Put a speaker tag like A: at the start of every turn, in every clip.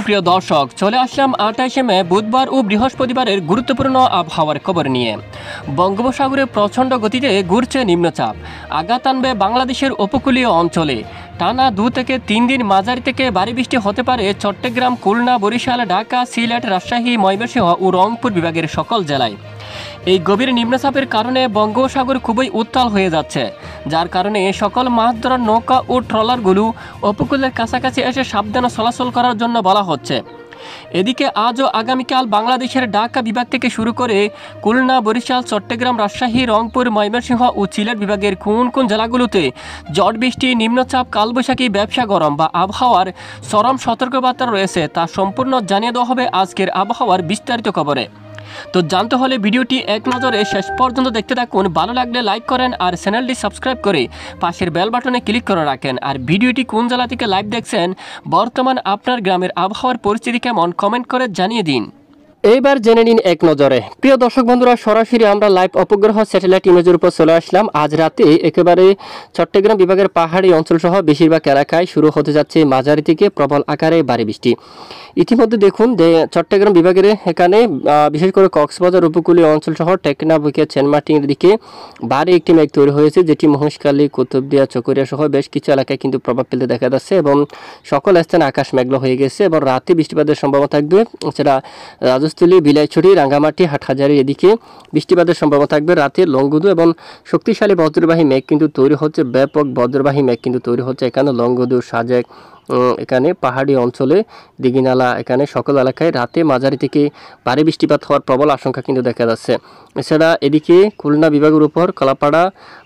A: সুপ্রিয় দর্শক, চলে আসলাম 28শে মে বুধবার ও বৃহস্পতিবারের গুরুত্বপূর্ণ আবহাওয়ার খবর নিয়ে। বঙ্গোপসাগরে প্রচণ্ড গতিতে ঘুরছে নিম্নচাপ, আঘাত আনবে বাংলাদেশের উপকূলীয় অঞ্চলে। টানা 2 থেকে 3 দিন মাঝারি থেকে ভারী বৃষ্টি হতে পারে চট্টগ্রাম, খুলনা, বরিশাল, ঢাকা, সিলেট, রাজশাহী, ময়মনসিংহ ও রংপুর বিভাগের সকল জেলায়। এই গভীর নিম্নচাপের কারণে বঙ্গোপসাগর খুবই উত্তাল হয়ে যাচ্ছে, যার কারণে সকল মাছ ধরার নৌকা ও ট্রলারগুলো উপকূলের কাছাকাছি এসে সাবধানে চলাচল করার জন্য বলা হচ্ছে। এদিকে আজ ও আগামীকাল বাংলাদেশের ঢাকা বিভাগ থেকে শুরু করে খুলনা, বরিশাল, চট্টগ্রাম, রাজশাহী, রংপুর, ময়মনসিংহ ও সিলেট বিভাগের কোন কোন জেলাগুলোতে ঝড় বৃষ্টি, নিম্নচাপ, কালবৈশাখী, ব্যবসা গরম বা আবহাওয়ার চরম সতর্কবার্তা রয়েছে তা সম্পূর্ণ জানিয়ে দেওয়া হবে আজকের আবহাওয়ার বিস্তারিত খবরে। তো জানতে হলে ভিডিওটি এক নজরে শেষ পর্যন্ত দেখতে থাকুন। ভালো লাগলে লাইক করেন আর চ্যানেলটি সাবস্ক্রাইব করে পাশের বেল বাটনে ক্লিক করে রাখেন। আর ভিডিওটি কোন জেলা থেকে লাইভ দেখছেন, বর্তমান আপনার গ্রামের আবহাওয়ার পরিস্থিতি কেমন, কমেন্ট করে জানিয়ে দিন। এইবার জেনে নিন এক নজরে। প্রিয় দর্শক বন্ধুরা, সরাসরি আমরা লাইভ উপগ্রহ স্যাটেলাইট ইমেজের উপর চলে আসলাম। আজ রাতে একেবারে চট্টগ্রাম বিভাগের পাহাড়ি অঞ্চলসহ বেশিরভাগ এলাকায় শুরু হতে যাচ্ছে মাঝারি থেকে প্রবল আকারে ভারী বৃষ্টি। ইতিমধ্যে দেখুন যে চট্টগ্রাম বিভাগের এখানে বিশেষ করে কক্সবাজার উপকূলীয় অঞ্চলসহ টেকনাফ, সেন্টমার্টিনের দিকে ভারী একটি মেঘ তৈরি হয়েছে, যেটি মহেশখালী, কুতুবদিয়া, চকরিয়া সহ বেশ কিছু এলাকায় কিন্তু প্রভাব ফেলতে দেখা যাচ্ছে এবং সকল স্থানে আকাশ মেঘলা হয়ে গেছে এবং রাতে বৃষ্টিপাতের সম্ভাবনা থাকবে। সেটা রাজস্থলী, বিলাইছড়ি, রাঙ্গামাটি, হাটহাজারী এদিকে বৃষ্টিপাতের সম্ভাবনা থাকবে রাতে। লংগদু এবং শক্তিশালী বজ্রবাহী মেঘ কিন্তু তৈরি হচ্ছে, ব্যাপক বজ্রবাহী মেঘ কিন্তু তৈরি হচ্ছে এখানে লংগদু, সাজেক, এখানে পাহাড়ি অঞ্চলে, দিঘিনালা, এখানে সকল এলাকায় রাতে মাঝারি থেকে ভারী বৃষ্টিপাত হওয়ার প্রবল আশঙ্কা কিন্তু দেখা যাচ্ছে। এছাড়া এদিকে খুলনা বিভাগের উপর কলাপাড়া,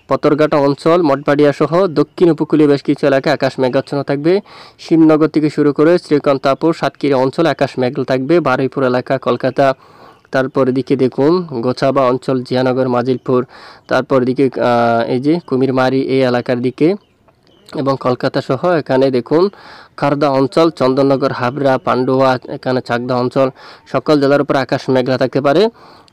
A: পতরঘাটা অঞ্চল, মঠবাড়িয়া সহ দক্ষিণ উপকূলীয় বেশ কিছু এলাকায় আকাশ মেঘাচ্ছন্ন থাকবে। শিবনগর থেকে শুরু করে শ্রীকান্তাপুর, সাতক্ষীরা অঞ্চলে আকাশ মেঘলা থাকবে। বারুইপুর এলাকা, কলকাতা, তারপর এদিকে দেখুন গোছাবা অঞ্চল, জিয়ানগর, মাজিলপুর, তারপর এদিকে এই যে কুমিরমারি এই এলাকার দিকে এবং কলকাতা সহ এখানে দেখুন খারদা অঞ্চল, চন্দননগর, হাবড়া, পান্ডুয়া, এখানে চাকদা অঞ্চল সকল জেলার উপর আকাশ মেঘলা থাকতে পারে।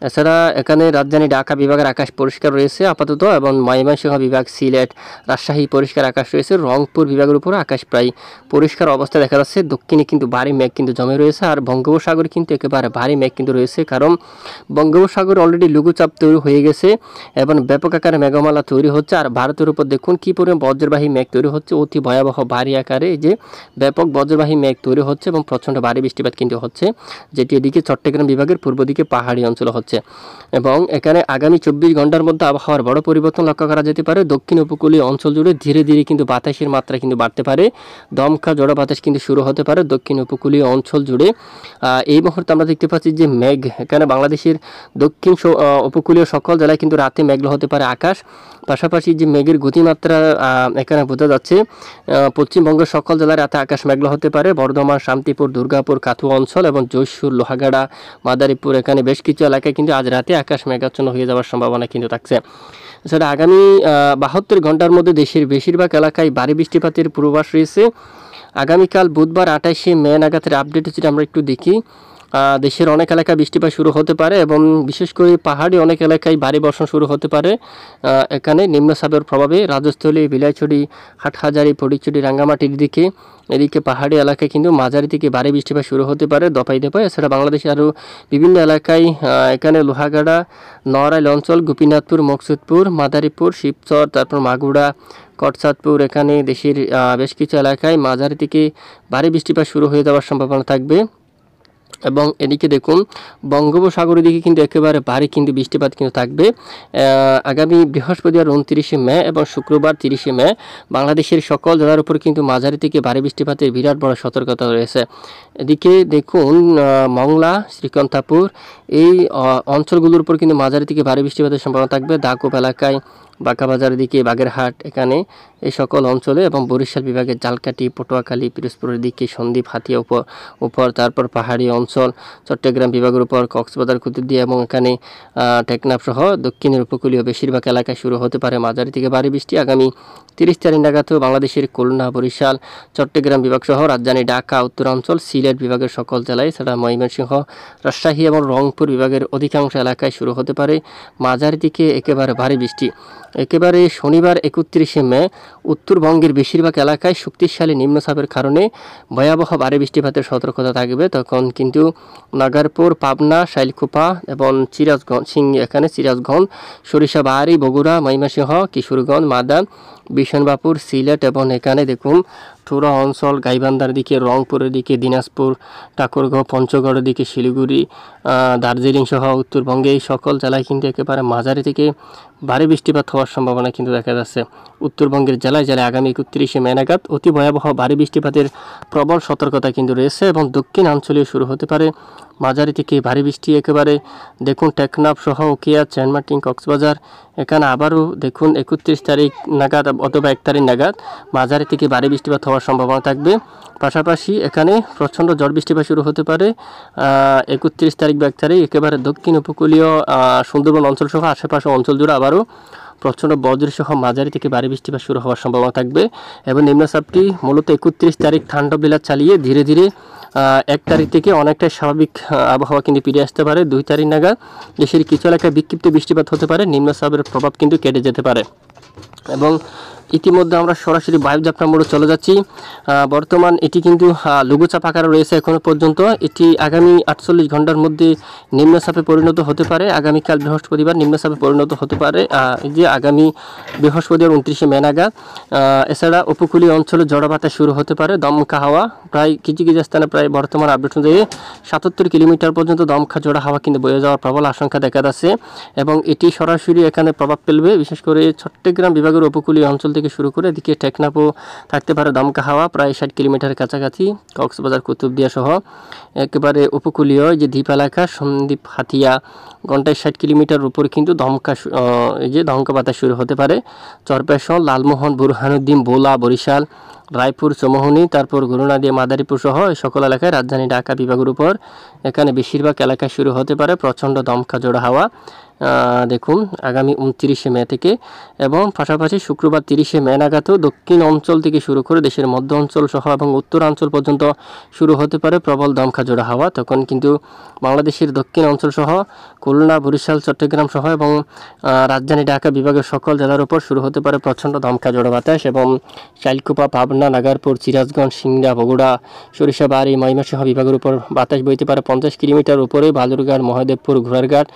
A: এছাড়া এখানে রাজধানী ঢাকা বিভাগের আকাশ পরিষ্কার রয়েছে আপাতত এবং ময়মনসিংহ বিভাগ, সিলেট, রাজশাহী পরিষ্কার আকাশ রয়েছে। রংপুর বিভাগের উপর আকাশ প্রায় পরিষ্কার অবস্থা দেখা যাচ্ছে। দক্ষিণে কিন্তু ভারী মেঘ কিন্তু জমে রয়েছে আর বঙ্গোপসাগরে কিন্তু একেবারে ভারী মেঘ কিন্তু রয়েছে, কারণ বঙ্গোপসাগর অলরেডি লঘুচাপ তৈরি হয়ে গেছে এবং ব্যাপক আকারে মেঘমালা তৈরি হচ্ছে। আর ভারতের উপর দেখুন কী পরিমাণ বজ্রবাহী মেঘ তৈরি হচ্ছে, অতি ভয়াবহ ভারী আকারে যে ব্যাপক বজ্রবাহী মেঘ তৈরি হচ্ছে এবং প্রচণ্ড ভারী বৃষ্টিপাত কিন্তু হচ্ছে, যেটি এদিকে চট্টগ্রাম বিভাগের পূর্ব দিকে পাহাড়ি অঞ্চল হচ্ছে। এবং এখানে আগামী 24 ঘন্টার মধ্যে আবহাওয়ার বড় পরিবর্তন লক্ষ্য করা যেতে পারে। দক্ষিণ উপকূলীয় অঞ্চল জুড়ে ধীরে ধীরে কিন্তু বাতাসের মাত্রা কিন্তু বাড়তে পারে, দমকা ঝড়ো বাতাস কিন্তু শুরু হতে পারে দক্ষিণ উপকূলীয় অঞ্চল জুড়ে। এই মুহূর্তে আমরা দেখতে পাচ্ছি যে মেঘ এখানে বাংলাদেশের দক্ষিণ উপকূলীয় সকল জেলায় কিন্তু রাতে মেঘলা হতে পারে আকাশ। পাশাপাশি যে মেঘের গতিমাত্রা এখানে বোঝা যাচ্ছে, পশ্চিমবঙ্গের সকল জেলায় রাতে আকাশ মেঘলা হতে পারে। বর্ধমান, শান্তিপুর, দুর্গাপুর, কাথুয়া অঞ্চল এবং জয়সুর, লোহাগাড়া, মাদারীপুর এখানে বেশ কিছু এলাকায় কিন্তু আজ রাতে আকাশ মেঘাচ্ছন্ন হয়ে যাওয়ার সম্ভাবনা কিন্তু থাকছে। সেটা আগামী 72 ঘন্টার মধ্যে দেশের বেশিরভাগ এলাকায় ভারী বৃষ্টিপাতের পূর্বাভাস রয়েছে। আগামীকাল বুধবার 28শে মে নাগাদের আপডেট যদি আমরা একটু দেখি, দেশের অনেক এলাকায় বৃষ্টিপাত শুরু হতে পারে এবং বিশেষ করে পাহাড়ি অনেক এলাকায় ভারী বর্ষণ শুরু হতে পারে। এখানে নিম্নচাপের প্রভাবে রাজস্থলী, বিলাইছড়ি, হাটহাজারী, ফটিকছড়ি, রাঙ্গামাটির দিকে এদিকে পাহাড়ি এলাকায় কিন্তু মাঝারি থেকে ভারী বৃষ্টিপাত শুরু হতে পারে দফায় দফায়। এছাড়া বাংলাদেশে আরও বিভিন্ন এলাকায় এখানে লোহাগাড়া, নড়াইল অঞ্চল, গোপীনাথপুর, মকসুদপুর, মাদারীপুর, শিবচর, তারপর মাগুড়া, কটসাদপুর এখানে দেশের বেশ কিছু এলাকায় মাঝারি থেকে ভারী বৃষ্টিপাত শুরু হয়ে যাওয়ার সম্ভাবনা থাকবে। এবং এদিকে দেখুন বঙ্গোপসাগরের দিকে কিন্তু একেবারে ভারী কিন্তু বৃষ্টিপাত কিন্তু থাকবে। আগামী বৃহস্পতিবার 29শে মে এবং শুক্রবার 30শে মে বাংলাদেশের সকল জেলার উপর কিন্তু মাঝারি থেকে ভারী বৃষ্টিপাতের বিরাট বড় সতর্কতা রয়েছে। এদিকে দেখুন মংলা, শ্রীকান্তাপুর এই অঞ্চলগুলোর উপর কিন্তু মাঝারি থেকে ভারী বৃষ্টিপাতের সম্ভাবনা থাকবে। দাকুপ এলাকায়, বাঁকাবাজারের দিকে, বাগেরহাট এখানে এই সকল অঞ্চলে এবং বরিশাল বিভাগের জালকাঠি, পটুয়াখালী, পিরোজপুরের দিকে, সন্দ্বীপ, হাতিয়া উপর তারপর পাহাড়ি অঞ্চল, চট্টগ্রাম বিভাগের উপর কক্সবাজার, কুতুবদিয়া এবং এখানে টেকনাফ সহ দক্ষিণের উপকূলীয় বেশিরভাগ এলাকায় শুরু হতে পারে মাঝারি থেকে ভারী বৃষ্টি। আগামী 30 তারিখ নাগাদও বাংলাদেশের খুলনা, বরিশাল, চট্টগ্রাম বিভাগ সহ রাজধানী ঢাকা, উত্তরাঞ্চল, সিলেট বিভাগের সকল জেলায়, সেটা ময়মনসিংহ, রাজশাহী এবং রংপুর বিভাগের অধিকাংশ এলাকায় শুরু হতে পারে মাঝারি থেকে একেবারে ভারী বৃষ্টি। একেবারে শনিবার 31শে মে উত্তরবঙ্গের বেশিরভাগ এলাকায় শক্তিশালী নিম্নচাপের কারণে ভয়াবহ ভারী বৃষ্টিপাতের সতর্কতা থাকবে। তখন কিন্তু নাগারপুর, পাবনা, শাইলকুপা এবং সিরাজগঞ্জ, সরিষাবাড়ি, বগুড়া, ময়মনসিংহ, কিশোরগঞ্জ, মাদান, বিশনবাপুর, সিলেট এবং এখানে দেখুন থুরা অঞ্চল, গাইবান্ধার দিকে, রংপুরের দিকে, দিনাজপুর, ঠাকুরগাঁও, পঞ্চগড়ের দিকে, শিলিগুড়ি, দার্জিলিং সহ উত্তরবঙ্গে এই সকল জেলায় কিন্তু একেবারে মাঝারি থেকে ভারী বৃষ্টিপাত হওয়ার সম্ভাবনা কিন্তু দেখা যাচ্ছে। উত্তরবঙ্গের জেলায় আগামী 31শে মে নাগাদ অতি ভয়াবহ ভারী বৃষ্টিপাতের প্রবল সতর্কতা কিন্তু রয়েছে এবং দক্ষিণাঞ্চলীয় শুরু হতে পারে মাঝারি থেকে ভারী বৃষ্টি। একেবারে দেখুন টেকনাফ সহ উকিয়া, সেন্টমার্টিন, কক্সবাজার এখানে আবারও দেখুন 31 তারিখ নাগাদ অথবা 1 তারিখ নাগাদ মাঝারি থেকে ভারী বৃষ্টিপাত হওয়ার সম্ভাবনা থাকবে। পাশাপাশি এখানে প্রচণ্ড ঝড় বৃষ্টিপাত শুরু হতে পারে 31 তারিখ বা 1 তারিখ একেবারে দক্ষিণ উপকূলীয় সুন্দরবন অঞ্চল সহ আশেপাশে অঞ্চল জুড়ে আবারও প্রচণ্ড বজ্র সহ মাঝারি থেকে ভারী বৃষ্টিপাত শুরু হওয়ার সম্ভাবনা থাকবে এবং নিম্নচাপটি মূলত 31 তারিখ ঠান্ডা চালিয়ে ধীরে ধীরে 1 তারিখ থেকে অনেকটাই স্বাভাবিক আবহাওয়া কিন্তু ফিরে আসতে পারে। 2 তারিখ নাগাদ দেশের কিছু এলাকায় বিক্ষিপ্ত বৃষ্টিপাত হতে পারে, নিম্নচাপের প্রভাব কিন্তু কেটে যেতে পারে। এবং ইতিমধ্যে আমরা সরাসরি বায়ুযাত্রা মোড়ে চলে যাচ্ছি। বর্তমান এটি কিন্তু লঘুচাপ আকারে রয়েছে এখনও পর্যন্ত। এটি আগামী 48 ঘন্টার মধ্যে নিম্নচাপে পরিণত হতে পারে। আগামীকাল বৃহস্পতিবার নিম্নচাপে পরিণত হতে পারে আগামী বৃহস্পতিবার 29শে মে নাগাদ। এছাড়া উপকূলীয় অঞ্চলে ঝড়ো বাতাস শুরু হতে পারে, দমকা হাওয়া প্রায় কিছু স্থানে প্রায় বর্তমান আপডেট অনুযায়ী 77 কিলোমিটার পর্যন্ত দমকা ঝোড়ো হাওয়া কিন্তু বয়ে যাওয়ার প্রবল আশঙ্কা দেখা যাচ্ছে এবং এটি সরাসরি এখানে প্রভাব ফেলবে। বিশেষ করে চট্টগ্রাম বিভাগের উপকূলীয় অঞ্চল থেকে শুরু করে এদিকে টেকনাফও থাকতে পারে দমকা হাওয়া প্রায় 60 কিলোমিটারের কাছাকাছি, কক্সবাজার, কুতুবদিয়া সহ একেবারে উপকূলীয় যে দ্বীপ এলাকা সন্দ্বীপ, হাতিয়া ঘন্টায় 60 কিলোমিটার উপর কিন্তু দমকা বাতাস শুরু হতে পারে। চরপেশন, লালমোহন, বুরহানুদ্দিন, বোলা, বরিশাল, রায়পুর, চৌমোহনী, তারপর গুরুনাদিয়া, মাদারীপুর সহ এই সকল এলাকায় রাজধানী ঢাকা বিভাগের উপর এখানে বেশিরভাগ এলাকায় শুরু হতে পারে প্রচণ্ড দমকা ঝোড়ো হাওয়া। দেখুন আগামী 29শে মে থেকে এবং পাশাপাশি শুক্রবার 30শে মে নাগাদও দক্ষিণ অঞ্চল থেকে শুরু করে দেশের মধ্য অঞ্চল সহ এবং উত্তরাঞ্চল পর্যন্ত শুরু হতে পারে প্রবল দমকা ঝোড়ো হাওয়া। তখন কিন্তু বাংলাদেশের দক্ষিণ অঞ্চল সহ খুলনা, বরিশাল, চট্টগ্রাম সহ এবং রাজধানী ঢাকা বিভাগের সকল জেলার উপর শুরু হতে পারে প্রচণ্ড দমকা ঝোড়ো বাতাস এবং শাইলকুপা, পাবনা, নাগারপুর, সিরাজগঞ্জ, সিংড়া, বগুড়া, সরিষাবাড়ি, ময়মনসিংহ বিভাগের উপর বাতাস বইতে পারে 50 কিলোমিটার উপরে। বালুরঘাট, মহাদেবপুর, ঘোড়ারঘাট,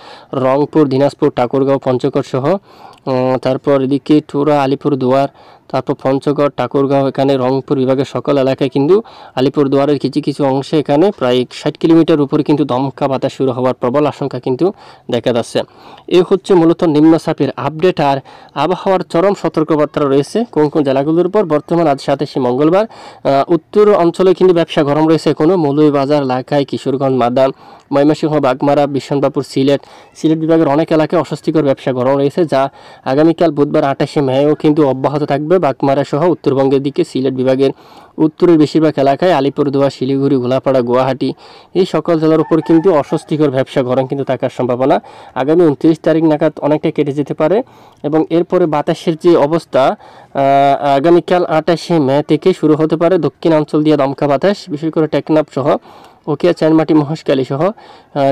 A: রংপুর, দিনাজপুর, ঠাকুরগাঁও, পঞ্চগড় সহ তারপর এদিকে টুরা, আলিপুরদুয়ার, তারপর পঞ্চগড়, ঠাকুরগাঁও এখানে রংপুর বিভাগের সকল এলাকায় কিন্তু আলিপুরদুয়ারের কিছু অংশে এখানে প্রায় 60 কিলোমিটার উপরে কিন্তু দমকা বাতাস শুরু হওয়ার প্রবল আশঙ্কা কিন্তু দেখা যাচ্ছে। এই হচ্ছে মূলত নিম্নচাপের আপডেট আর আবহাওয়ার চরম সতর্কবার্তা রয়েছে কোন কোন জেলাগুলোর উপর। বর্তমান আজ 27শে মঙ্গলবার উত্তর অঞ্চলে কিন্তু ব্যবসা গরম রয়েছে এখনও। মৌলভীবাজার, লাখাই, কিশোরগঞ্জ, মাদান, ময়মনসিংহ, বাগমারা, বিশনবাপুর, সিলেট বিভাগের অনেক এলাকায় অস্বস্তিকর ব্যবসা গরম রয়েছে, যা আগামীকাল বুধবার 28শে মেও কিন্তু অব্যাহত থাকবে। বাগমারা সহ উত্তরবঙ্গের দিকে সিলেট বিভাগের উত্তরের বেশিরভাগ এলাকায়, আলিপুরদুয়ার, শিলিগুড়ি, ঘোলাপাড়া, গুয়াহাটি এই সকল জেলার উপর কিন্তু অস্বস্তিকর ব্যবসা গরম কিন্তু থাকার সম্ভাবনা আগামী 29 তারিখ নাগাদ অনেকটা কেটে যেতে পারে। এবং এরপরে বাতাসের যে অবস্থা আগামীকাল 28শে মে থেকে শুরু হতে পারে দক্ষিণাঞ্চল দিয়ে দমকা বাতাস, বিশেষ করে টেকনাফ সহ ওকিয়া, চানমাটি, মহেশখালী সহ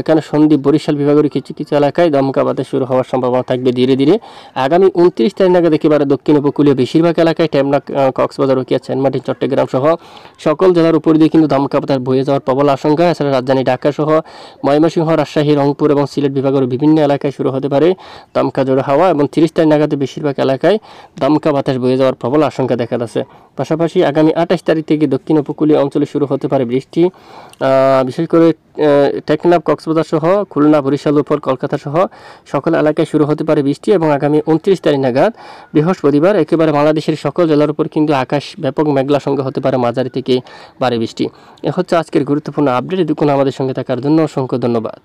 A: এখানে সন্দ্বীপ, বরিশাল বিভাগের কিছু এলাকায় দমকা বাতাস শুরু হওয়ার সম্ভাবনা থাকবে ধীরে ধীরে। আগামী 29 তারিখ নাগাদ একেবারে দক্ষিণ উপকূলীয় বেশিরভাগ এলাকায় টেমনা, কক্সবাজার, ওকিয়া, চানমাটি, চট্টগ্রাম সহ সকল জেলার উপর দিয়ে কিন্তু দমকা বাতাস বয়ে যাওয়ার প্রবল আশঙ্কা। এছাড়া রাজধানী ঢাকা সহ ময়মনসিংহ, রাজশাহী, রংপুর এবং সিলেট বিভাগের বিভিন্ন এলাকায় শুরু হতে পারে দমকা ঝোড়ো হাওয়া এবং 30 তারিখ নাগাদ বেশিরভাগ এলাকায় দমকা বাতাস বয়ে যাওয়ার প্রবল আশঙ্কা দেখা যাচ্ছে। পাশাপাশি আগামী 28 তারিখ থেকে দক্ষিণ উপকূলীয় অঞ্চলে শুরু হতে পারে বৃষ্টি, বিশেষ করে টেকনাফ, কক্সবাজার সহ খুলনা, বরিশাল উপর কলকাতা সহ সকল এলাকায় শুরু হতে পারে বৃষ্টি এবং আগামী 29 তারিখ নাগাদ বৃহস্পতিবার একেবারে বাংলাদেশের সকল জেলার উপর কিন্তু আকাশ ব্যাপক মেঘলা সঙ্গে হতে পারে মাঝারি থেকে ভারী বৃষ্টি। এ হচ্ছে আজকের গুরুত্বপূর্ণ আপডেট। এতক্ষণ আমাদের সঙ্গে থাকার জন্য অসংখ্য ধন্যবাদ।